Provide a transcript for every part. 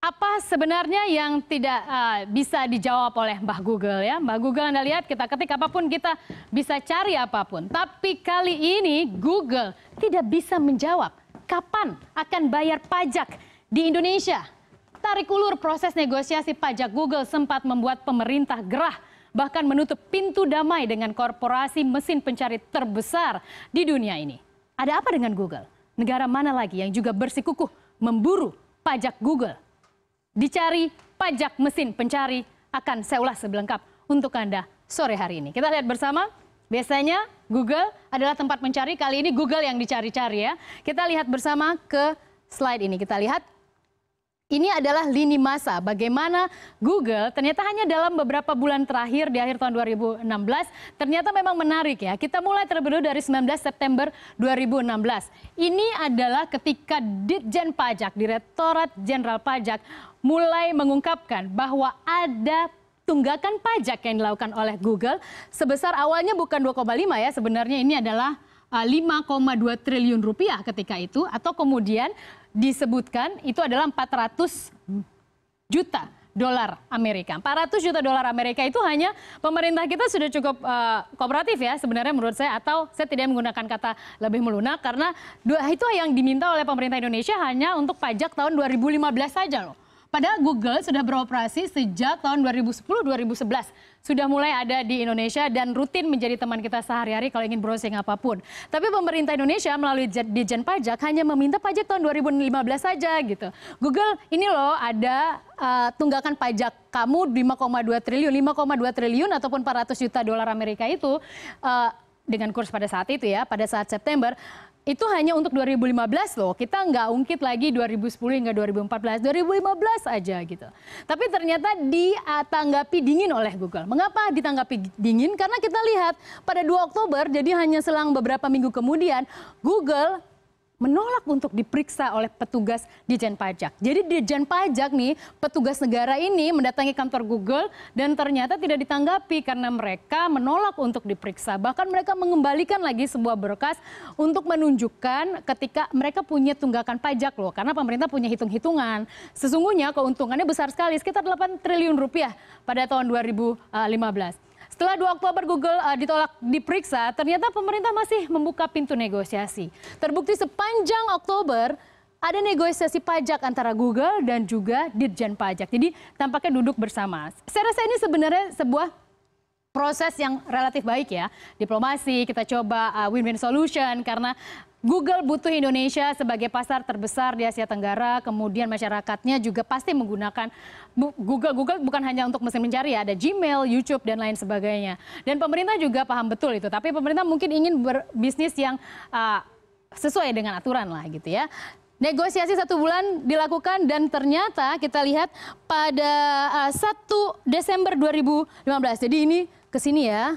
Apa sebenarnya yang tidak bisa dijawab oleh Mbah Google ya? Mbah Google Anda lihat kita ketik apapun kita bisa cari apapun. Tapi kali ini Google tidak bisa menjawab kapan akan bayar pajak di Indonesia. Tarik ulur proses negosiasi pajak Google sempat membuat pemerintah gerah, bahkan menutup pintu damai dengan korporasi mesin pencari terbesar di dunia ini. Ada apa dengan Google? Negara mana lagi yang juga bersikukuh memburu pajak Google? Dicari pajak mesin pencari akan saya ulas sebelengkap untuk Anda sore hari ini. Kita lihat bersama, biasanya Google adalah tempat mencari, kali ini Google yang dicari-cari ya. Kita lihat bersama ke slide ini, kita lihat. Ini adalah lini masa bagaimana Google ternyata hanya dalam beberapa bulan terakhir di akhir tahun 2016 ternyata memang menarik ya. Kita mulai terlebih dahulu dari 19 September 2016. Ini adalah ketika Ditjen Pajak, Direktorat Jenderal Pajak mulai mengungkapkan bahwa ada tunggakan pajak yang dilakukan oleh Google sebesar awalnya bukan 2,5 ya, sebenarnya ini adalah 5,2 triliun rupiah ketika itu, atau kemudian disebutkan itu adalah 400 juta dolar Amerika. 400 juta dolar Amerika itu hanya pemerintah kita sudah cukup kooperatif ya sebenarnya menurut saya, atau saya tidak menggunakan kata lebih melunak karena itu yang diminta oleh pemerintah Indonesia hanya untuk pajak tahun 2015 saja loh. Padahal Google sudah beroperasi sejak tahun 2010-2011. Sudah mulai ada di Indonesia dan rutin menjadi teman kita sehari-hari kalau ingin browsing apapun. Tapi pemerintah Indonesia melalui Ditjen Pajak hanya meminta pajak tahun 2015 saja gitu. Google ini loh ada tunggakan pajak kamu 5,2 triliun. 5,2 triliun ataupun 400 juta dolar Amerika itu dengan kurs pada saat itu ya, pada saat September. Itu hanya untuk 2015 loh, kita nggak ungkit lagi 2010 hingga 2014, 2015 aja gitu. Tapi ternyata ditanggapi dingin oleh Google. Mengapa ditanggapi dingin? Karena kita lihat pada 2 Oktober, jadi hanya selang beberapa minggu kemudian, Google menolak untuk diperiksa oleh petugas Ditjen Pajak. Jadi Ditjen Pajak nih, petugas negara ini mendatangi kantor Google dan ternyata tidak ditanggapi karena mereka menolak untuk diperiksa. Bahkan mereka mengembalikan lagi sebuah berkas untuk menunjukkan ketika mereka punya tunggakan pajak loh. Karena pemerintah punya hitung-hitungan. Sesungguhnya keuntungannya besar sekali, sekitar 8 triliun rupiah pada tahun 2015. Setelah 2 Oktober Google ditolak diperiksa, ternyata pemerintah masih membuka pintu negosiasi. Terbukti sepanjang Oktober ada negosiasi pajak antara Google dan juga Ditjen Pajak. Jadi tampaknya duduk bersama. Saya rasa ini sebenarnya sebuah proses yang relatif baik ya. Diplomasi, kita coba win-win solution karena Google butuh Indonesia sebagai pasar terbesar di Asia Tenggara, kemudian masyarakatnya juga pasti menggunakan Google. Google bukan hanya untuk mesin mencari ya, ada Gmail, YouTube, dan lain sebagainya. Dan pemerintah juga paham betul itu, tapi pemerintah mungkin ingin berbisnis yang sesuai dengan aturan lah gitu ya. Negosiasi 1 bulan dilakukan dan ternyata kita lihat pada 1 Desember 2015, jadi ini kesini ya,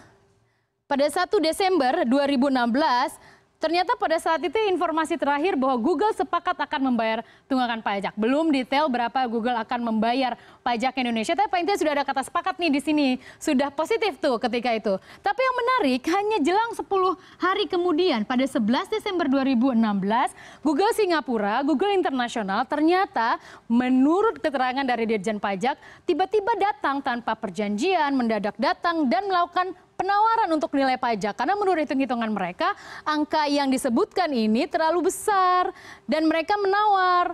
pada 1 Desember 2016, ternyata pada saat itu informasi terakhir bahwa Google sepakat akan membayar tunggakan pajak. Belum detail berapa Google akan membayar pajak Indonesia, tapi intinya sudah ada kata sepakat nih di sini. Sudah positif tuh ketika itu. Tapi yang menarik, hanya jelang 10 hari kemudian, pada 11 Desember 2016, Google Singapura, Google Internasional, ternyata menurut keterangan dari Ditjen Pajak, tiba-tiba datang tanpa perjanjian, mendadak datang dan melakukan penawaran untuk nilai pajak. Karena menurut hitung-hitungan mereka, angka yang disebutkan ini terlalu besar. Dan mereka menawar.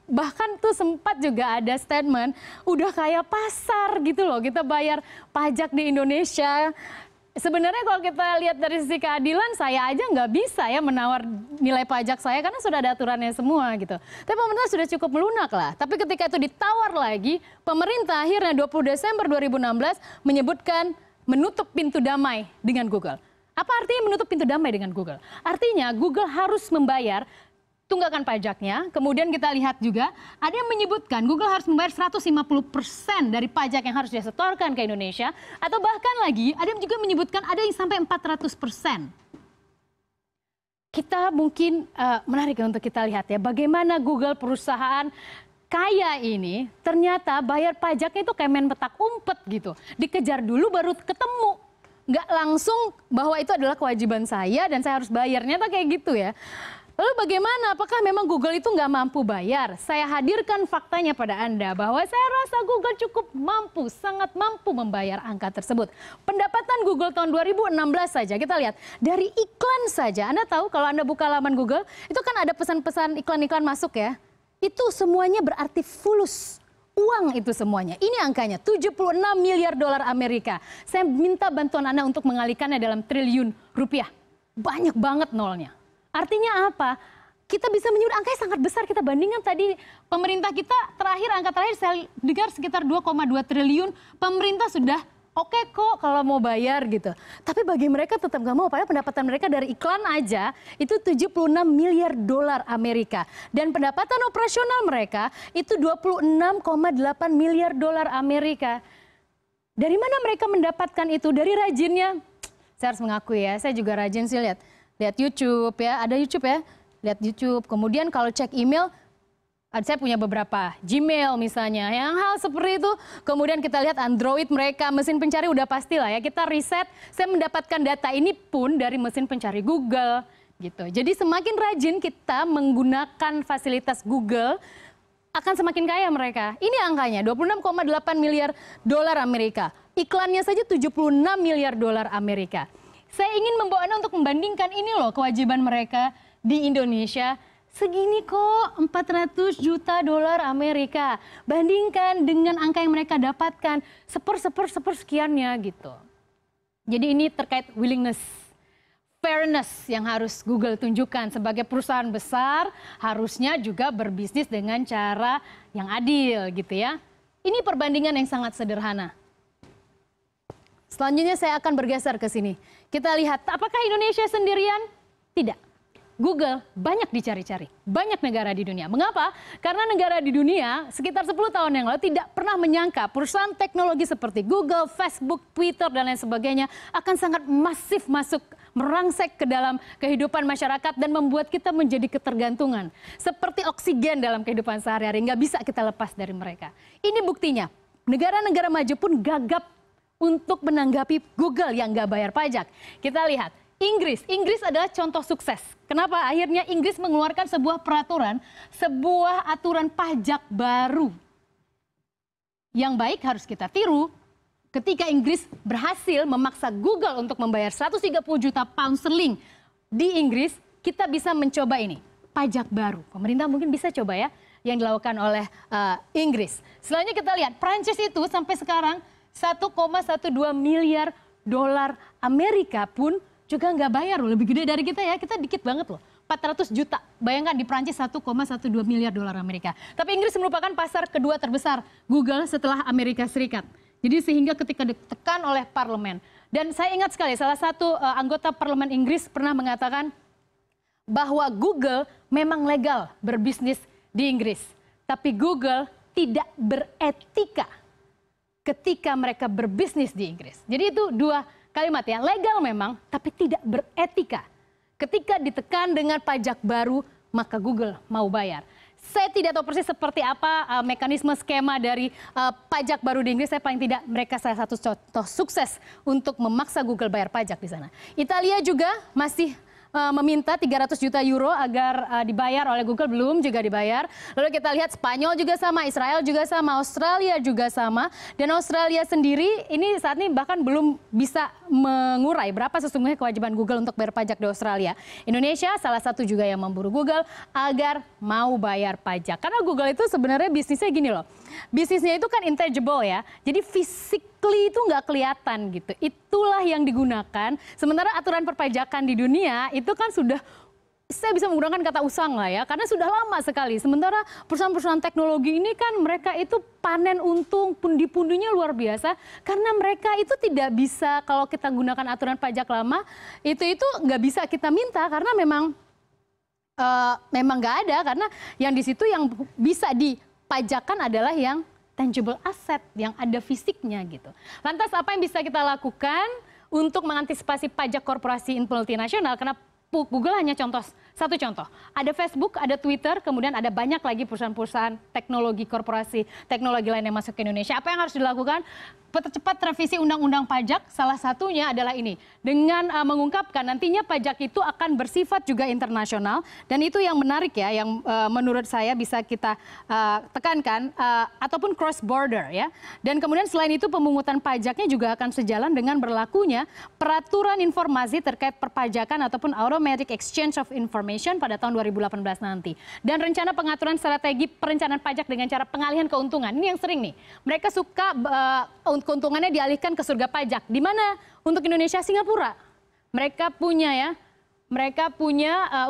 Bahkan tuh sempat juga ada statement, udah kayak pasar gitu loh, kita bayar pajak di Indonesia. Sebenarnya kalau kita lihat dari sisi keadilan, saya aja nggak bisa ya menawar nilai pajak saya karena sudah ada aturannya semua gitu. Tapi pemerintah sudah cukup melunak lah. Tapi ketika itu ditawar lagi, pemerintah akhirnya 20 Desember 2016 menyebutkan menutup pintu damai dengan Google. Apa artinya menutup pintu damai dengan Google? Artinya Google harus membayar tunggakan pajaknya. Kemudian kita lihat juga ada yang menyebutkan Google harus membayar 150% dari pajak yang harus disetorkan ke Indonesia. Atau bahkan lagi ada yang juga menyebutkan ada yang sampai 400%. Kita mungkin menarik untuk kita lihat ya bagaimana Google perusahaan kaya ini ternyata bayar pajaknya itu kayak main petak umpet gitu. Dikejar dulu baru ketemu. Nggak langsung bahwa itu adalah kewajiban saya dan saya harus bayar. Ternyata kayak gitu ya. Lalu bagaimana? Apakah memang Google itu nggak mampu bayar? Saya hadirkan faktanya pada Anda bahwa saya rasa Google cukup mampu, sangat mampu membayar angka tersebut. Pendapatan Google tahun 2016 saja, kita lihat dari iklan saja. Anda tahu kalau Anda buka laman Google, itu kan ada pesan-pesan iklan-iklan masuk ya. Itu semuanya berarti fulus. Uang itu semuanya. Ini angkanya 76 miliar dolar Amerika. Saya minta bantuan Anda untuk mengalihkannya dalam triliun rupiah. Banyak banget nolnya. Artinya apa? Kita bisa menyebut angkanya sangat besar. Kita bandingkan tadi pemerintah kita angka terakhir saya dengar sekitar 2,2 triliun. Pemerintah sudah oke kok kalau mau bayar gitu. Tapi bagi mereka tetap nggak mau. Padahal pendapatan mereka dari iklan aja itu 76 miliar dolar Amerika. Dan pendapatan operasional mereka itu 26,8 miliar dolar Amerika. Dari mana mereka mendapatkan itu? Dari rajinnya. Saya harus mengakui ya, saya juga rajin sih lihat YouTube ya, ada YouTube ya, lihat YouTube. Kemudian kalau cek email, saya punya beberapa Gmail misalnya, yang hal seperti itu. Kemudian kita lihat Android mereka, mesin pencari udah pastilah ya. Kita riset, saya mendapatkan data ini pun dari mesin pencari Google gitu. Jadi semakin rajin kita menggunakan fasilitas Google, akan semakin kaya mereka. Ini angkanya 26,8 miliar dolar Amerika. Iklannya saja 76 miliar dolar Amerika. Saya ingin membawa Anda untuk membandingkan ini loh kewajiban mereka di Indonesia. Segini kok 400 juta dolar Amerika. Bandingkan dengan angka yang mereka dapatkan sekiannya gitu. Jadi ini terkait willingness, fairness yang harus Google tunjukkan sebagai perusahaan besar, harusnya juga berbisnis dengan cara yang adil gitu ya. Ini perbandingan yang sangat sederhana. Selanjutnya saya akan bergeser ke sini. Kita lihat apakah Indonesia sendirian? Tidak. Google banyak dicari-cari, banyak negara di dunia. Mengapa? Karena negara di dunia sekitar 10 tahun yang lalu tidak pernah menyangka perusahaan teknologi seperti Google, Facebook, Twitter, dan lain sebagainya akan sangat masif masuk merangsek ke dalam kehidupan masyarakat dan membuat kita menjadi ketergantungan. Seperti oksigen dalam kehidupan sehari-hari, nggak bisa kita lepas dari mereka. Ini buktinya, negara-negara maju pun gagap untuk menanggapi Google yang nggak bayar pajak. Kita lihat, Inggris adalah contoh sukses. Kenapa? Akhirnya Inggris mengeluarkan sebuah peraturan, sebuah aturan pajak baru. Yang baik harus kita tiru. Ketika Inggris berhasil memaksa Google untuk membayar 130 juta pound sterling di Inggris, kita bisa mencoba ini, pajak baru. Pemerintah mungkin bisa coba ya, yang dilakukan oleh Inggris. Selanjutnya kita lihat, Prancis itu sampai sekarang 1,12 miliar dolar Amerika pun juga nggak bayar loh, lebih gede dari kita ya, kita dikit banget loh. 400 juta, bayangkan di Prancis 1,12 miliar dolar Amerika. Tapi Inggris merupakan pasar kedua terbesar Google setelah Amerika Serikat. Jadi sehingga ketika ditekan oleh parlemen. Dan saya ingat sekali, salah satu anggota parlemen Inggris pernah mengatakan bahwa Google memang legal berbisnis di Inggris. Tapi Google tidak beretika ketika mereka berbisnis di Inggris. Jadi itu dua kalimat ya, legal memang, tapi tidak beretika. Ketika ditekan dengan pajak baru, maka Google mau bayar. Saya tidak tahu persis seperti apa mekanisme skema dari pajak baru di Inggris. Saya paling tidak mereka salah satu contoh sukses untuk memaksa Google bayar pajak di sana. Italia juga masih meminta 300 juta euro agar dibayar oleh Google, belum juga dibayar. Lalu kita lihat Spanyol juga sama, Israel juga sama, Australia juga sama. Dan Australia sendiri ini saat ini bahkan belum bisa mengurai berapa sesungguhnya kewajiban Google untuk bayar pajak di Australia. Indonesia salah satu juga yang memburu Google agar mau bayar pajak. Karena Google itu sebenarnya bisnisnya gini loh. Bisnisnya itu kan intangible ya. Jadi physically itu nggak kelihatan gitu. Itulah yang digunakan. Sementara aturan perpajakan di dunia itu kan sudah, saya bisa menggunakan kata usang lah ya, karena sudah lama sekali. Sementara perusahaan-perusahaan teknologi ini kan mereka itu panen untung pundi-pundinya luar biasa, karena mereka itu tidak bisa, kalau kita gunakan aturan pajak lama, itu nggak bisa kita minta karena memang nggak ada, karena yang di situ yang bisa dipajakan adalah yang tangible asset, yang ada fisiknya gitu. Lantas apa yang bisa kita lakukan untuk mengantisipasi pajak korporasi multinasional? Karena Google hanya satu contoh. Ada Facebook, ada Twitter, kemudian ada banyak lagi perusahaan-perusahaan teknologi korporasi, teknologi lain yang masuk ke Indonesia. Apa yang harus dilakukan? percepat revisi undang-undang pajak, salah satunya adalah ini. Dengan mengungkapkan nantinya pajak itu akan bersifat juga internasional. Dan itu yang menarik ya, yang menurut saya bisa kita tekankan, ataupun cross border ya. Dan kemudian selain itu pemungutan pajaknya juga akan sejalan dengan berlakunya peraturan informasi terkait perpajakan ataupun automatic exchange of information pada tahun 2018 nanti. Dan rencana pengaturan strategi perencanaan pajak dengan cara pengalihan keuntungan. Ini yang sering nih. Mereka suka keuntungannya dialihkan ke surga pajak. Di mana untuk Indonesia, Singapura. Mereka punya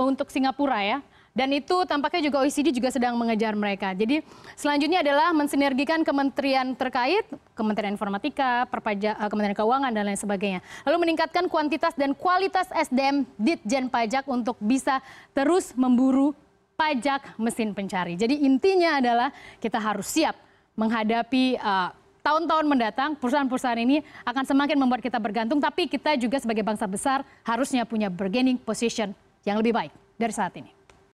untuk Singapura ya. Dan itu tampaknya juga OECD juga sedang mengejar mereka. Jadi selanjutnya adalah mensinergikan kementerian terkait, Kementerian Informatika, Kementerian Keuangan dan lain sebagainya. Lalu meningkatkan kuantitas dan kualitas SDM Ditjen Pajak untuk bisa terus memburu pajak mesin pencari. Jadi intinya adalah kita harus siap menghadapi tahun-tahun mendatang. Perusahaan-perusahaan ini akan semakin membuat kita bergantung, tapi kita juga sebagai bangsa besar harusnya punya bargaining position yang lebih baik dari saat ini.